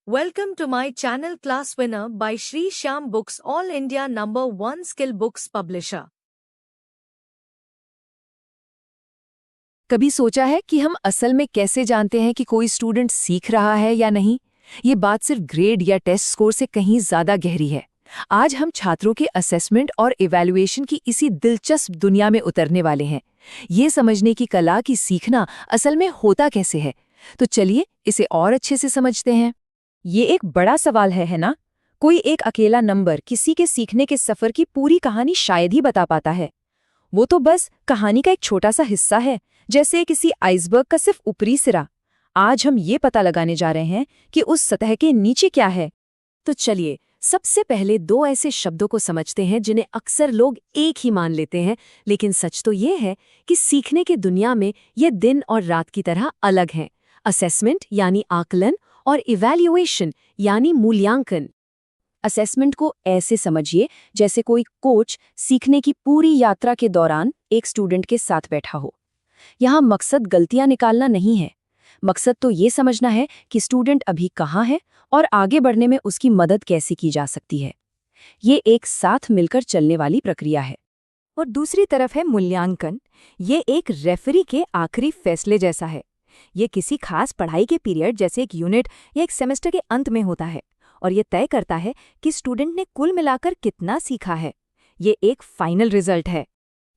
Welcome to my channel Class Winner by Shri Shyam Books, All India #1 skill books publisher. कभी सोचा है कि हम असल में कैसे जानते हैं कि कोई स्टूडेंट सीख रहा है या नहीं? ये बात सिर्फ ग्रेड या टेस्ट स्कोर से कहीं ज्यादा गहरी है। आज हम छात्रों के असेसमेंट और इवैल्यूएशन की इसी दिलचस्प दुनिया में उतरने वाले हैं। ये समझने की कला कि सीखना असल में होता कैसे है। तो चलिए इसे और अच्छे से समझते हैं। ये एक बड़ा सवाल है ना? कोई एक अकेला नंबर किसी के सीखने के सफर की पूरी कहानी शायद ही बता पाता है। वो तो बस कहानी का एक छोटा सा हिस्सा है, जैसे किसी आइसबर्ग का सिर्फ ऊपरी सिरा। आज हम ये पता लगाने जा रहे हैं कि उस सतह के नीचे क्या है। तो चलिए सबसे पहले दो ऐसे शब्दों को समझते हैं जिन्हें अक्सर लोग एक ही मान लेते हैं, लेकिन सच तो ये है कि सीखने की दुनिया में ये दिन और रात की तरह अलग हैं। असेसमेंट यानी आकलन और इवैल्यूएशन यानी मूल्यांकन। असेसमेंट को ऐसे समझिए जैसे कोई कोच सीखने की पूरी यात्रा के दौरान एक स्टूडेंट के साथ बैठा हो। यहाँ मकसद गलतियां निकालना नहीं है, मकसद तो ये समझना है कि स्टूडेंट अभी कहाँ है और आगे बढ़ने में उसकी मदद कैसे की जा सकती है। ये एक साथ मिलकर चलने वाली प्रक्रिया है। और दूसरी तरफ है मूल्यांकन। ये एक रेफरी के आखिरी फैसले जैसा है। ये किसी खास पढ़ाई के पीरियड जैसे एक यूनिट या एक सेमेस्टर के अंत में होता है और ये तय करता है कि स्टूडेंट ने कुल मिलाकर कितना सीखा है। ये एक फाइनल रिजल्ट है।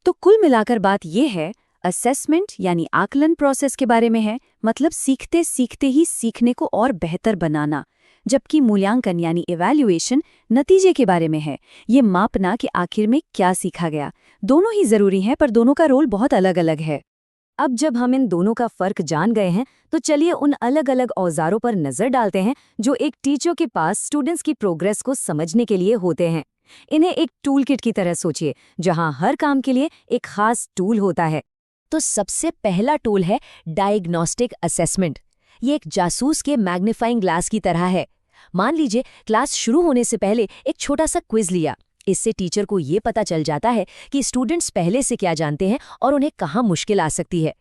तो कुल मिलाकर बात ये है, असेसमेंट यानी आकलन प्रोसेस के बारे में है, मतलब सीखते सीखते ही सीखने को और बेहतर बनाना, जबकि मूल्यांकन यानी इवैल्यूएशन नतीजे के बारे में है, ये मापना कि आखिर में क्या सीखा गया। दोनों ही जरूरी हैं, पर दोनों का रोल बहुत अलग अलग है। अब जब हम इन दोनों का फर्क जान गए हैं, तो चलिए उन अलग अलग औजारों पर नजर डालते हैं जो एक टीचर के पास स्टूडेंट्स की प्रोग्रेस को समझने के लिए होते हैं। इन्हें एक टूल किट की तरह सोचिए, जहां हर काम के लिए एक खास टूल होता है। तो सबसे पहला टूल है डायग्नोस्टिक असेसमेंट। ये एक जासूस के मैग्नीफाइंग ग्लास की तरह है। मान लीजिए क्लास शुरू होने से पहले एक छोटा सा क्विज लिया। इससे टीचर को ये पता चल जाता है कि स्टूडेंट्स पहले से क्या जानते हैं और उन्हें कहाँ मुश्किल आ सकती है।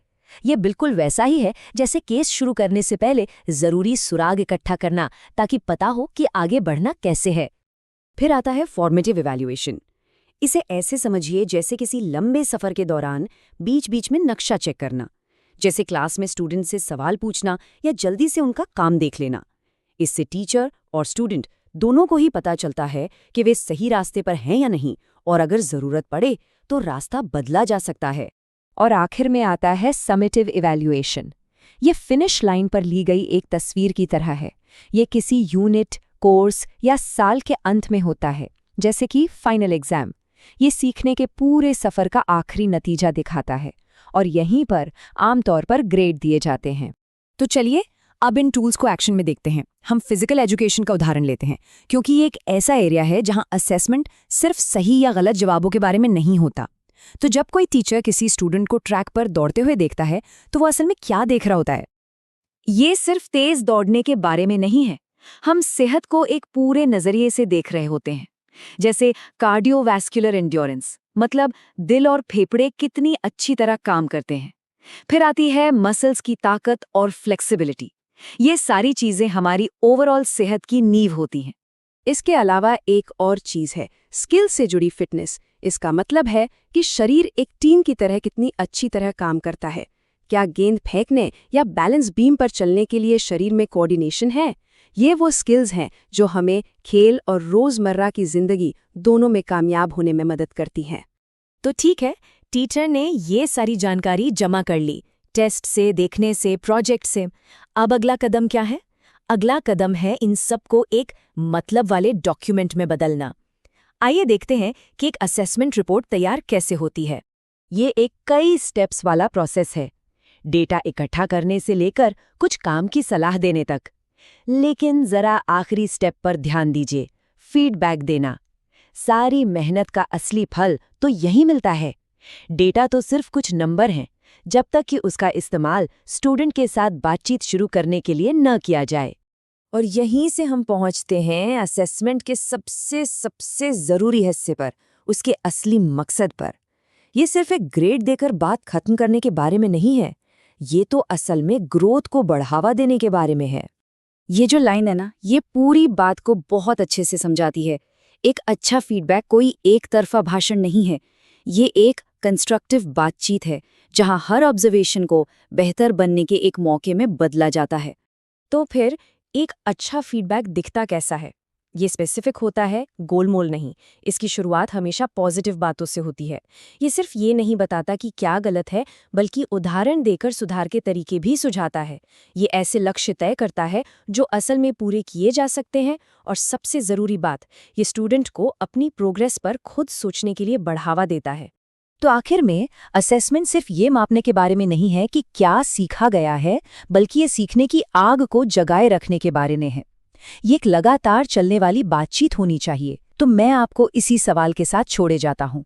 ये बिल्कुल वैसा ही है जैसे केस शुरू करने से पहले जरूरी सुराग इकट्ठा करना, ताकि पता हो कि आगे बढ़ना कैसे है। फिर आता है फॉर्मेटिव इवैल्यूएशन। इसे ऐसे समझिए जैसे किसी लंबे सफर के दौरान बीच बीच में नक्शा चेक करना, जैसे क्लास में स्टूडेंट से सवाल पूछना या जल्दी से उनका काम देख लेना। इससे टीचर और स्टूडेंट दोनों को ही पता चलता है कि वे सही रास्ते पर हैं या नहीं, और अगर जरूरत पड़े तो रास्ता बदला जा सकता है। और आखिर में आता है समेटिव इवैल्यूएशन। ये फिनिश लाइन पर ली गई एक तस्वीर की तरह है। ये किसी यूनिट, कोर्स या साल के अंत में होता है, जैसे कि फाइनल एग्जाम। ये सीखने के पूरे सफर का आखिरी नतीजा दिखाता है और यहीं पर आमतौर पर ग्रेड दिए जाते हैं। तो चलिए अब इन टूल्स को एक्शन में देखते हैं। हम फिजिकल एजुकेशन का उदाहरण लेते हैं, क्योंकि ये एक ऐसा एरिया है जहां असेसमेंट सिर्फ सही या गलत जवाबों के बारे में नहीं होता। तो जब कोई टीचर किसी स्टूडेंट को ट्रैक पर दौड़ते हुए देखता है, तो वो असल में क्या देख रहा होता है? ये सिर्फ तेज दौड़ने के बारे में नहीं है। हम सेहत को एक पूरे नजरिए से देख रहे होते हैं, जैसे कार्डियोवैस्कुलर एंड्योरेंस, मतलब दिल और फेफड़े कितनी अच्छी तरह काम करते हैं। फिर आती है मसल्स की ताकत और फ्लेक्सिबिलिटी। ये सारी चीजें हमारी ओवरऑल सेहत की नींव होती हैं। इसके अलावा एक और चीज है, स्किल से जुड़ी फिटनेस। इसका मतलब है कि शरीर एक टीम की तरह कितनी अच्छी तरह काम करता है। क्या गेंद फेंकने या बैलेंस बीम पर चलने के लिए शरीर में कोऑर्डिनेशन है? ये वो स्किल्स हैं जो हमें खेल और रोजमर्रा की जिंदगी दोनों में कामयाब होने में मदद करती हैं। तो ठीक है, टीचर ने ये सारी जानकारी जमा कर ली, टेस्ट से, देखने से, प्रोजेक्ट से। अब अगला कदम क्या है? अगला कदम है इन सबको एक मतलब वाले डॉक्यूमेंट में बदलना। आइए देखते हैं कि एक असेसमेंट रिपोर्ट तैयार कैसे होती है। ये एक कई स्टेप्स वाला प्रोसेस है, डेटा इकट्ठा करने से लेकर कुछ काम की सलाह देने तक। लेकिन जरा आखिरी स्टेप पर ध्यान दीजिए, फीडबैक देना। सारी मेहनत का असली फल तो यही मिलता है। डेटा तो सिर्फ कुछ नंबर हैं, जब तक कि उसका इस्तेमाल स्टूडेंट के साथ बातचीत शुरू करने के लिए न किया जाए। और यहीं से हम पहुंचते हैं असेसमेंट के सबसे जरूरी हिस्से पर, उसके असली मकसद पर। ये सिर्फ एक ग्रेड देकर बात खत्म करने के बारे में नहीं है, ये तो असल में ग्रोथ को बढ़ावा देने के बारे में है। ये जो लाइन है ना, ये पूरी बात को बहुत अच्छे से समझाती है। एक अच्छा फीडबैक कोई एक तरफा भाषण नहीं है, ये एक कंस्ट्रक्टिव बातचीत है जहां हर ऑब्जर्वेशन को बेहतर बनने के एक मौके में बदला जाता है। तो फिर एक अच्छा फीडबैक दिखता कैसा है? ये स्पेसिफिक होता है, गोलमोल नहीं। इसकी शुरुआत हमेशा पॉजिटिव बातों से होती है। ये सिर्फ ये नहीं बताता कि क्या गलत है, बल्कि उदाहरण देकर सुधार के तरीके भी सुझाता है। ये ऐसे लक्ष्य तय करता है जो असल में पूरे किए जा सकते हैं, और सबसे ज़रूरी बात, ये स्टूडेंट को अपनी प्रोग्रेस पर खुद सोचने के लिए बढ़ावा देता है। तो आखिर में असेसमेंट सिर्फ ये मापने के बारे में नहीं है कि क्या सीखा गया है, बल्कि ये सीखने की आग को जगाए रखने के बारे में है। ये एक लगातार चलने वाली बातचीत होनी चाहिए। तो मैं आपको इसी सवाल के साथ छोड़े जाता हूँ।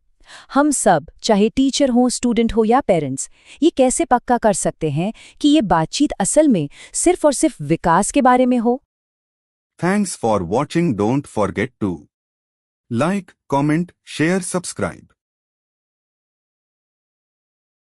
हम सब, चाहे टीचर हो, स्टूडेंट हो या पेरेंट्स, ये कैसे पक्का कर सकते हैं कि ये बातचीत असल में सिर्फ और सिर्फ विकास के बारे में हो? Thanks for watching. Don't forget to like, comment, share, subscribe.